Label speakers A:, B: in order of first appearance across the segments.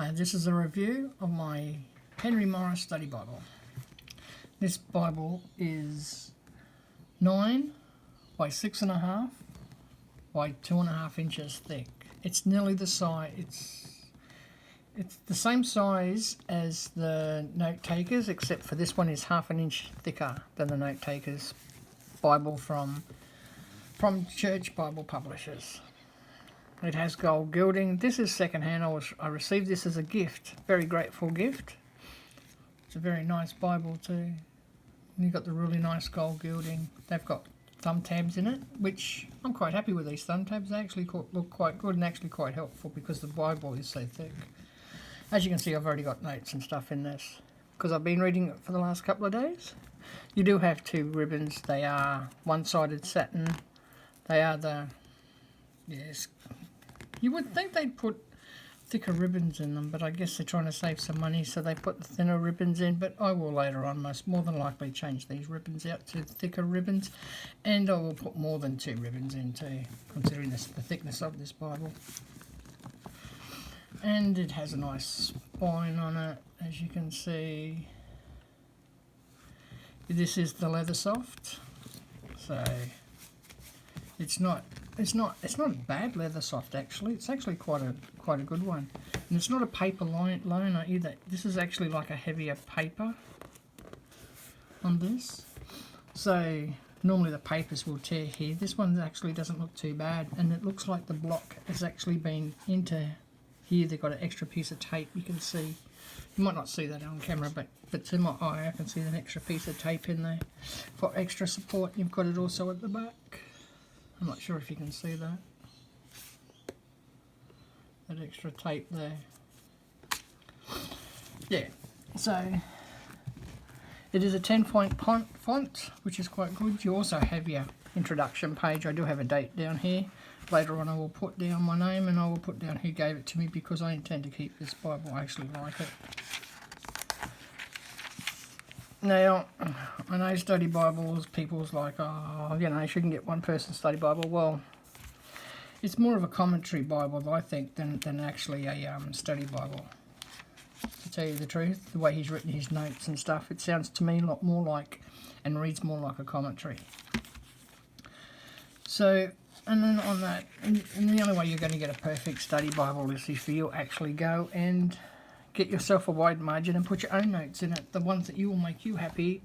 A: This is a review of my Henry Morris Study Bible. This Bible is 9 by 6.5 by 2.5 inches thick. It's nearly the size. It's the same size as the Note Takers, except for this one is half an inch thicker than the Note Takers Bible from Church Bible Publishers. It has gold gilding. This is secondhand. I received this as a gift. Very grateful gift. It's a very nice Bible too. And you've got the really nice gold gilding. They've got thumb tabs in it, which I'm quite happy with these thumb tabs. They actually look quite good and actually quite helpful because the Bible is so thick. As you can see, I've already got notes and stuff in this because I've been reading it for the last couple of days. You do have two ribbons. They are one-sided satin. They are yes. You would think they'd put thicker ribbons in them, but I guess they're trying to save some money, so they put the thinner ribbons in. But I will later on most more than likely change these ribbons out to thicker ribbons, and I will put more than 2 ribbons in too, considering the thickness of this Bible. And it has a nice spine on it, as you can see. This is the leather soft, so it's not a bad leather soft actually. It's actually quite a good one, and it's not a paper liner either. This is actually like a heavier paper on this. So normally the papers will tear here. This one actually doesn't look too bad, and it looks like the block has actually been into here. They've got an extra piece of tape. You can see. You might not see that on camera, but to my eye I can see an extra piece of tape in there for extra support. You've got it also at the back. I'm not sure if you can see that. That extra tape there. Yeah, so it is a 10-point font, which is quite good. You also have your introduction page. I do have a date down here. Later on I will put down my name and I will put down who gave it to me because I intend to keep this Bible. I actually like it. Now, I know study Bibles, people's like, oh, you know, you shouldn't get one person's study Bible. Well, it's more of a commentary Bible, I think, than actually a study Bible. To tell you the truth, the way he's written his notes and stuff, it sounds to me a lot more like, and reads more like a commentary. So, and then on that, and the only way you're going to get a perfect study Bible is if you actually go and get yourself a wide margin and put your own notes in it, the ones that you will make you happy.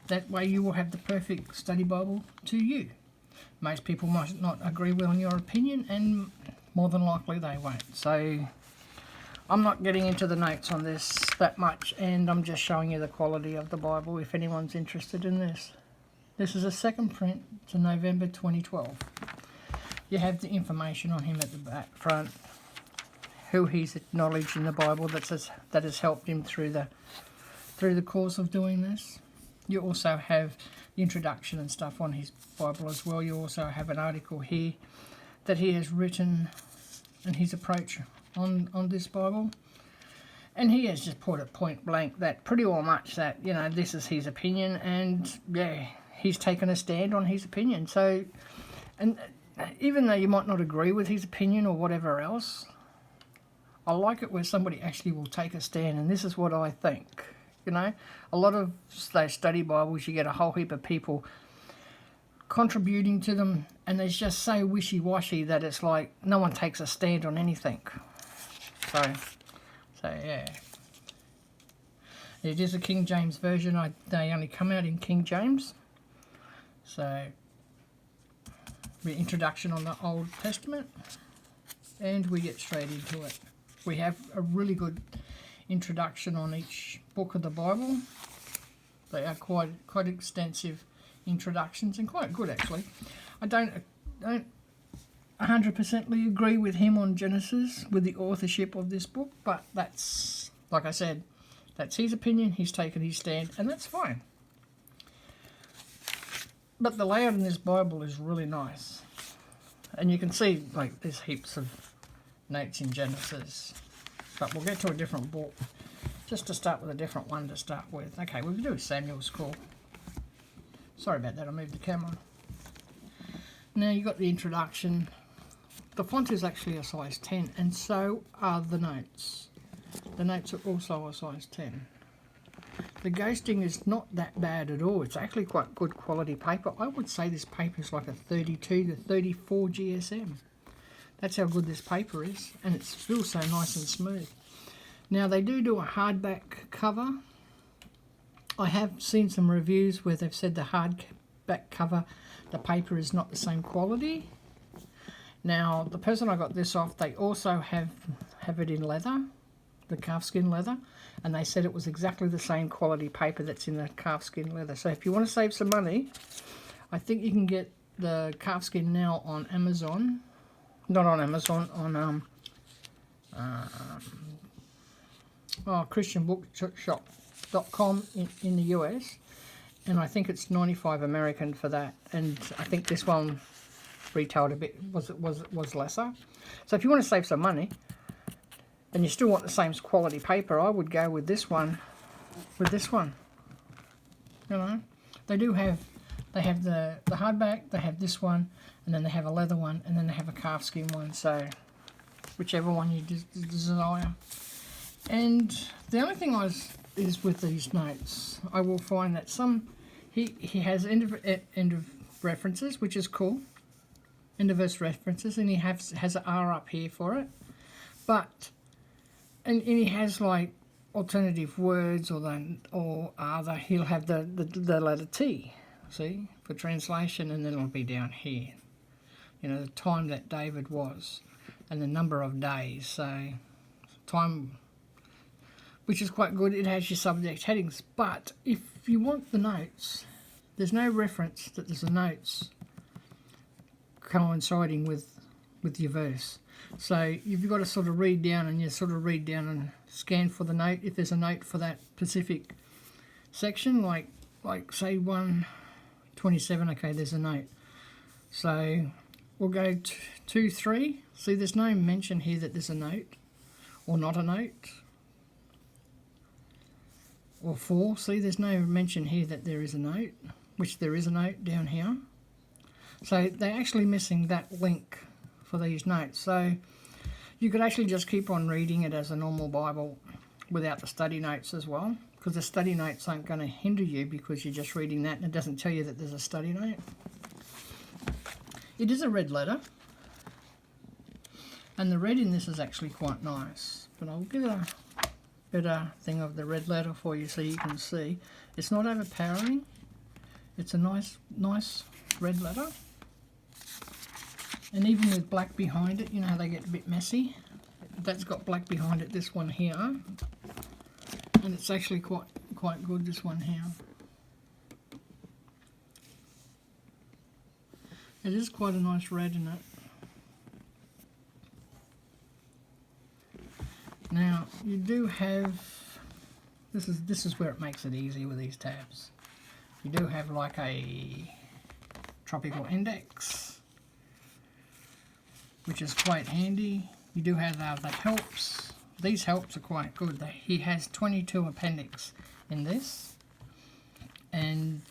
A: That way you will have the perfect study Bible to you. Most people might not agree with your opinion, and more than likely they won't. So I'm not getting into the notes on this that much, and I'm just showing you the quality of the Bible if anyone's interested in this. This is a second print to November 2012. You have the information on him at the back front, who he's acknowledged in the Bible that has helped him through the course of doing this. You also have the introduction and stuff on his Bible as well. You also have an article here that he has written and his approach on this Bible. And he has just put it point blank that pretty well much that, you know, this is his opinion, and yeah, he's taken a stand on his opinion. So, and even though you might not agree with his opinion or whatever else, I like it where somebody actually will take a stand, and this is what I think. You know, a lot of those study Bibles, you get a whole heap of people contributing to them, and they're just so wishy-washy that it's like no one takes a stand on anything. So yeah. It is a King James version. They only come out in King James. So, the introduction on the Old Testament, and we get straight into it. We have a really good introduction on each book of the Bible. They are quite extensive introductions and quite good actually. I don't 100% agree with him on Genesis, with the authorship of this book, but that's, like I said, that's his opinion. He's taken his stand, and that's fine. But the layout in this Bible is really nice, and you can see like there's heaps of notes in Genesis, but we'll get to a different book just to start with a different one to start with. Okay, we'll do Samuel's Call. Sorry about that, I moved the camera. Now you got the introduction. The font is actually a size 10, and so are the notes. The notes are also a size 10. The ghosting is not that bad at all. It's actually quite good quality paper. I would say this paper is like a 32 to 34 GSM. That's how good this paper is, and it's still so nice and smooth. Now they do a hardback cover. I have seen some reviews where they've said the hardback cover, the paper is not the same quality. Now the person I got this off, they also have it in leather, the calfskin leather, and they said it was exactly the same quality paper that's in the calfskin leather. So if you want to save some money, I think you can get the calfskin now on Amazon. Not on Amazon, on christianbookshop.com in the US, and I think it's 95 American for that, and I think this one retailed a bit was lesser. So if you want to save some money and you still want the same quality paper, I would go with this one. You know, they have the hardback, they have this one, and then they have a leather one, and then they have a calfskin one, so whichever one you desire. And the only thing is with these notes, I will find that he has end of references, which is cool, end of verse references, and he has an R up here for it, but and he has like alternative words or other. He'll have the letter T, see, for translation, and then it'll be down here, you know, the time that David was and the number of days. So time, which is quite good. It has your subject headings, but if you want the notes, there's no reference that there's a notes coinciding with your verse. So you've got to sort of read down, and you sort of read down and scan for the note. If there's a note for that specific section, like say 127, okay, there's a note. So we'll go 2, 3. See, there's no mention here that there's a note or not a note. Or 4, see, there's no mention here that there is a note, which there is a note down here. So they're actually missing that link for these notes. So you could actually just keep on reading it as a normal Bible without the study notes as well, because the study notes aren't going to hinder you because you're just reading that and it doesn't tell you that there's a study note. It is a red letter, and the red in this is actually quite nice, but I'll give it a better thing of the red letter for you so you can see. It's not overpowering. It's a nice red letter. And even with black behind it, you know how they get a bit messy? That's got black behind it, this one here. And it's actually quite good, this one here. It is quite a nice red in it. Now, you do have, this is where it makes it easy with these tabs. You do have like a tropical index, which is quite handy. You do have the helps. These helps are quite good. He has 22 appendix in this, and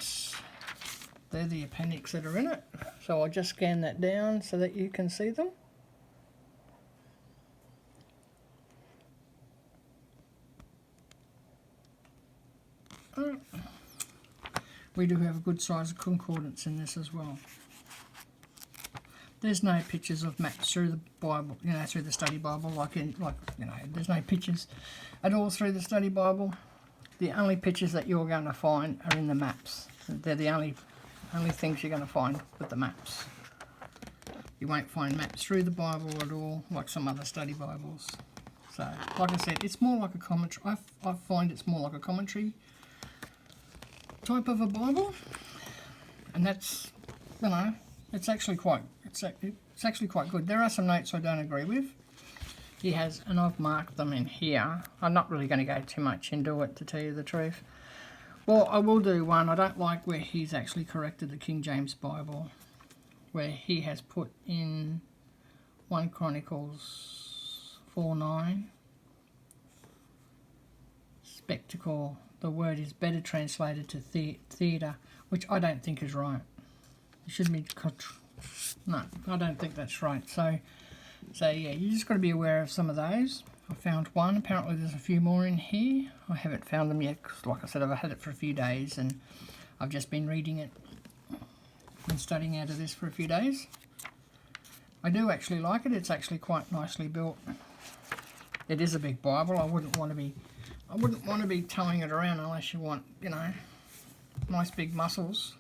A: they're the appendix that are in it. So I'll just scan that down so that you can see them. We do have a good size of concordance in this as well. There's no pictures of maps through the Bible, you know, through the study Bible, there's no pictures at all through the study Bible. The only pictures that you're going to find are in the maps. They're the only things you're going to find with the maps. You won't find maps through the Bible at all, like some other study Bibles. So, like I said, it's more like a commentary. I find it's more like a commentary type of a Bible, and that's, you know, it's actually quite good. There are some notes I don't agree with. He has, and I've marked them in here. I'm not really going to go too much into it, to tell you the truth. Well, I will do one. I don't like where he's actually corrected the King James Bible, where he has put in 1 Chronicles 4:9. Spectacle. The word is better translated to theatre, which I don't think is right. It should be, no, I don't think that's right. So yeah, you just got to be aware of some of those. I found one. Apparently there's a few more in here. I haven't found them yet because, like I said, I've had it for a few days and I've just been reading it and studying out of this for a few days. I do actually like it. It's actually quite nicely built. It is a big Bible. I wouldn't want to be towing it around unless you want, you know, nice big muscles.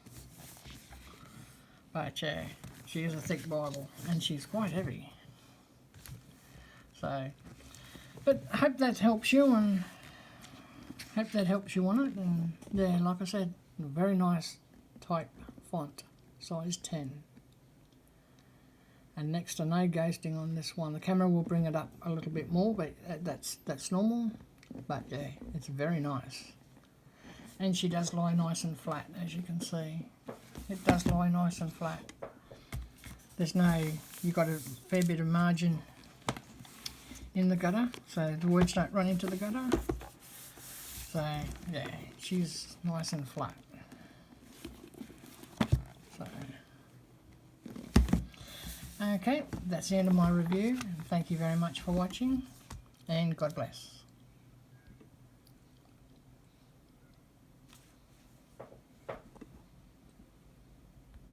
A: But yeah, she is a thick Bible and she's quite heavy. So, but I hope that helps you and hope that helps you on it. And yeah, like I said, very nice type font, size 10. And next to no ghosting on this one. The camera will bring it up a little bit more, but that's normal. But yeah, it's very nice. And she does lie nice and flat, as you can see. It does lie nice and flat. There's no, you've got a fair bit of margin in the gutter, so the words don't run into the gutter. So yeah, she's nice and flat. So okay, that's the end of my review. Thank you very much for watching, and God bless.